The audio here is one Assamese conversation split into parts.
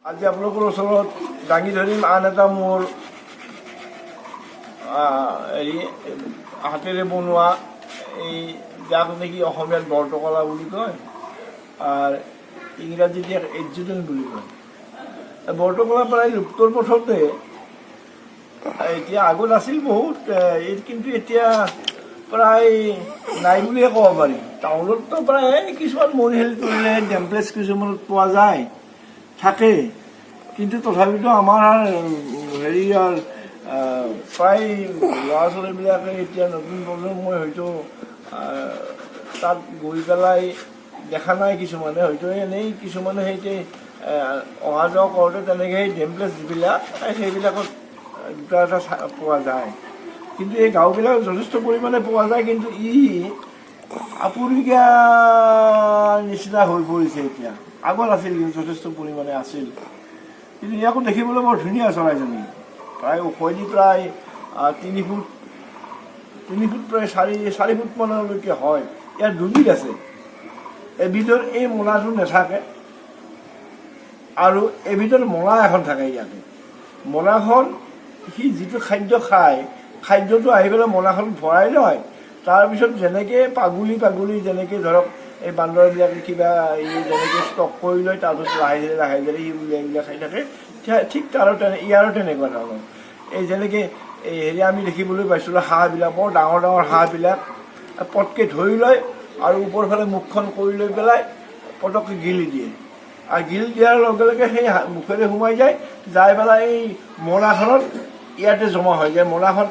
আজি আপোনালোকৰ ওচৰত দাঙি ধৰিম আন এটা মোৰ হেৰি হাতেৰে বনোৱা এই যাক নেকি অসমীয়াত বৰটোকোলা বুলি কয় আৰ ইংৰাজীত ইয়াক এডজুটেন্ট বুলি কয়। বৰটোকোলা প্ৰায় লুপ্তৰ পথতে, এতিয়া আগত আছিল বহুত, কিন্তু এতিয়া প্ৰায় নাই বুলিয়ে ক'ব পাৰি। টাউনততো প্ৰায় কিছুমান মৰিশালি তৰিলে ডেমপ্লেচ কিছুমানত পোৱা যায় থাকে, কিন্তু তথাপিতো আমাৰ হেৰি প্ৰায় ল'ৰা ছোৱালীবিলাকে এতিয়া নতুন প্ৰজন্মই হয়তো তাত গৈ পেলাই দেখা নাই। কিছুমানে হয়তো এনেই কিছুমানে সেইটো অহা যোৱা কৰোঁতে তেনেকৈ সেই ডেমপ্লেচ যিবিলাক সেইবিলাকত দুটা এটা পোৱা যায়, কিন্তু এই গাঁওবিলাকত যথেষ্ট পৰিমাণে পোৱা যায়। কিন্তু ই আপুৰুগীয়া নিচিনা হৈ পৰিছে এতিয়া। আগত আছিল কিন্তু যথেষ্ট পৰিমাণে আছিল, কিন্তু ইয়াকো দেখিবলৈ বৰ ধুনীয়া চৰাইজনী। প্ৰায় ওখদি প্ৰায় 3 ফুট প্ৰায় 4 ফুট মানলৈকে হয়। ইয়াৰ দুবিধ আছে, এবিধৰ এই মোনাটো নাথাকে আৰু এবিধৰ মোনা এখন থাকে। ইয়াতে মোনাখন সি যিটো খাদ্য খায়, খাদ্যটো আহি পেলাই মোনাখন ভৰাই লয়। তাৰপিছত যেনেকৈ পাগুলি যেনেকৈ ধৰক এই বান্দৰবিলাকে কিবা যেনেকৈ ষ্টক কৰি লয়, তাৰপিছত লাহে ধীৰে সি উলিয়াই খাই থাকে, ঠিক ইয়াৰো তেনেকুৱা ধৰণৰ। এই যেনেকৈ এই হেৰি আমি দেখিবলৈ পাইছিলোঁ, হাঁহবিলাক বৰ ডাঙৰ ডাঙৰ হাঁহবিলাক পটকৈ ধৰি লয় আৰু ওপৰ ফালে মুখখন কৰি লৈ পেলাই পটককৈ গিলি দিয়ে, আৰু গিলি দিয়াৰ লগে লগে সেই মুখেৰে সোমাই যাই পেলাই এই মোনাখনত ইয়াতে জমা হৈ যায়। মোনাখন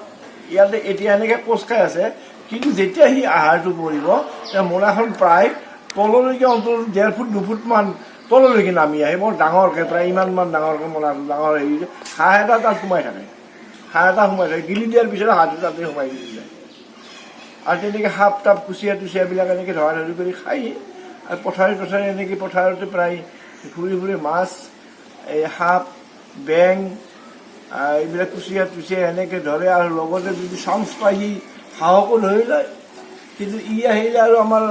ইয়াতে এতিয়া এনেকৈ কোচ খাই আছে, কিন্তু যেতিয়া সি আহাৰটো পৰিব মোনাখন প্ৰায় তললৈকে অন্তত 1.5 ফুট 2 ফুটমান তললৈকে নামি আহে। বৰ ডাঙৰকৈ, প্ৰায় ইমানমান ডাঙৰকৈ মোনাটো ডাঙৰ হেৰি হাঁহ এটা তাত সোমাই থাকে। গিলি দিয়াৰ পিছত হাঁহটো তাতে সোমাই গুচি যায়। আৰু তেনেকৈ সাপ তাপ কুচিয়াবিলাক এনেকৈ ধৰি কৰি খাই। আৰু পথাৰে এনেকৈ পথাৰতে প্ৰায় ঘূৰি মাছ, এই সাপ বেং এইবিলাক কুচিয়া এনেকৈ ধৰে, আৰু লগতে যদি চান্স পায় সি হাঁহকো ধৰি লয়। কিন্তু ই আহিলে আৰু আমাৰ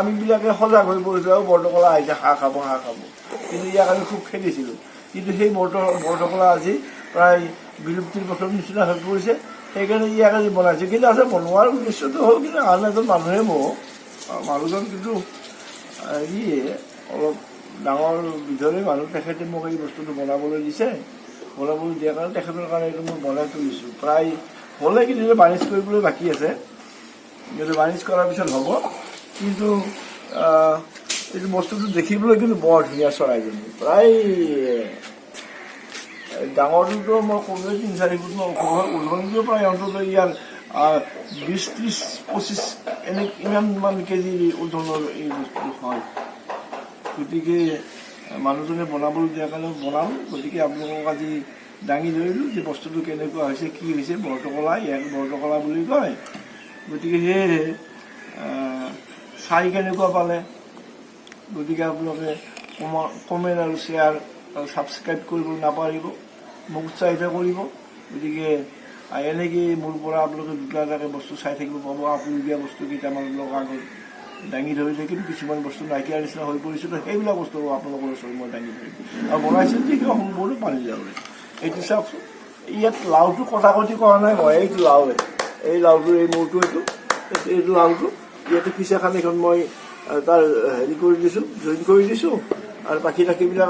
আমিবিলাকে সজাগ হৈ পৰিছোঁ, আৰু বৰটোকোলা আহিছে হাঁহ খাব। কিন্তু ইয়াক আমি খুব খেদিছিলোঁ, কিন্তু সেই বৰটোকোলা আজি প্ৰায় বিলুপ্তিৰ পথৰ নিচিনা হৈ পৰিছে। সেইকাৰণে ইয়াক আজি বনাইছে। কিন্তু আছে বনোৱাৰ উদ্দেশ্যটো হ'ল কিন্তু আন এজন মানুহে মানুহজন কিন্তু অলপ ডাঙৰ বিধৰে মানুহ, তেখেতে মোক এই বস্তুটো বনাবলৈ দিয়াৰ কাৰণে তেখেতৰ কাৰণে এইটো মই বনাই তুলিছোঁ। প্ৰায় হ'লে কিন্তু বাৰ্নিছ কৰিবলৈ বাকী আছে, কিন্তু বাৰ্নিছ কৰাৰ পিছত হ'ব। কিন্তু এইটো বস্তুটো দেখিবলৈ কিন্তু বৰ ধুনীয়া চৰাইজনী। প্ৰায় ডাঙৰটোতো মই ক'লোৱে 3-4 ফুটমান ওখ হয়, ওজনটো প্ৰায় অন্তত ইয়াৰ 20-30-25 ইমানমান কেজি ওজনৰ এই বস্তুটো হয়। গতিকে মানুহজনে বনাবলৈ দিয়াৰ কাৰণে বনালোঁ। গতিকে আপোনালোকক আজি দাঙি ধৰিলোঁ যে বস্তুটো কেনেকুৱা হৈছে, কি হৈছে। বৰটোকোলা, ইয়াক বৰটোকোলা বুলি কয়। গতিকে সেয়েহে চাই কেনেকুৱা পালে, গতিকে আপোনালোকে কমেণ্ট আৰু শ্বেয়াৰ আৰু ছাবস্ক্ৰাইব কৰিব নাপাহৰিব, মোক উৎসাহিত কৰিব। গতিকে এনেকৈ মোৰ পৰা আপোনালোকে দুটা এটাকৈ বস্তু চাই থাকিব পাব। আপুৰুগীয়া বস্তু কেইটামান আপোনালোকৰ আগত দাঙি ধৰি থাকিম। কিছুমান বস্তু নাইকিয়াৰ নিচিনা হৈ পৰিছিলোঁ, সেইবিলাক বস্তু আপোনালোকৰ ওচৰত মই দাঙি ধৰিম। আৰু বনাইছোঁ যে কিবা সম্পূৰ্ণ পানী লাওৰে। এইটো চাওকচোন, ইয়াত লাওটো কটাকটি কৰা নাই মই, এইটো লাওৰে, এই লাওটোৰ এই মূৰটো এইটো লাওটো ইয়াতে পিছা খানিখন মই তাৰ হেৰি কৰি দিছোঁ, জইন কৰি দিছোঁ। আৰু বাকীবিলাক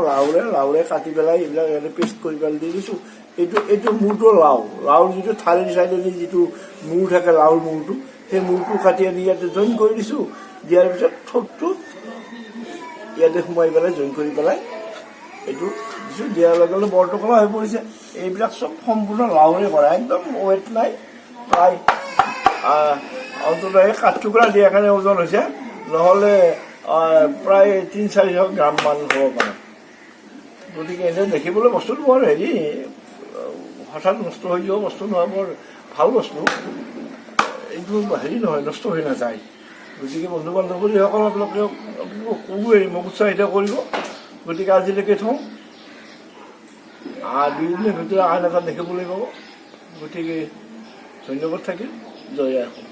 লাওৰে কাটি পেলাই এইবিলাক ইয়াতে পেষ্ট কৰি পেলাই দি দিছোঁ। এইটো মূৰটো লাওৰ যিটো থালিৰ চাইডেদি যিটো মূৰ থাকে, লাওৰ মূৰটো, সেই মূৰটো কাটি আনি ইয়াতে জইন কৰি দিছোঁ। দিয়াৰ পিছত ঠোঁটটো ইয়াতে সোমাই পেলাই জইন কৰি পেলাই এইটো দিছোঁ। দিয়াৰ লগে লগে বৰটোকোলা হৈ পৰিছে। এইবিলাক চব সম্পূৰ্ণ লাওৰে কৰা, একদম ৱেট নাই। প্ৰায় অন্তত এই কাঠটুকুৰা দিয়াৰ কাৰণে ওজন হৈছে, নহ'লে প্ৰায় 300-400 গ্ৰামমান হ'ব পাৰে। গতিকে এনে দেখিবলৈ বস্তুটো বৰ হেৰি, হঠাৎ নষ্ট হৈ যোৱা বস্তু নহয়, বৰ ভাল বস্তু। এইটো হেৰি নহয়, নষ্ট হৈ নাযায়। গতিকে বন্ধু বান্ধৱীসকল আপোনালোকে ক'বই, মোক উৎসাহিত কৰিব। গতিকে আজিলৈকে থওঁ, 2 দিনৰ ভিতৰত আন এটা দেখিবলৈ পাব। গতিকে ধন্যবাদ থাকিল। জয় আই অসম।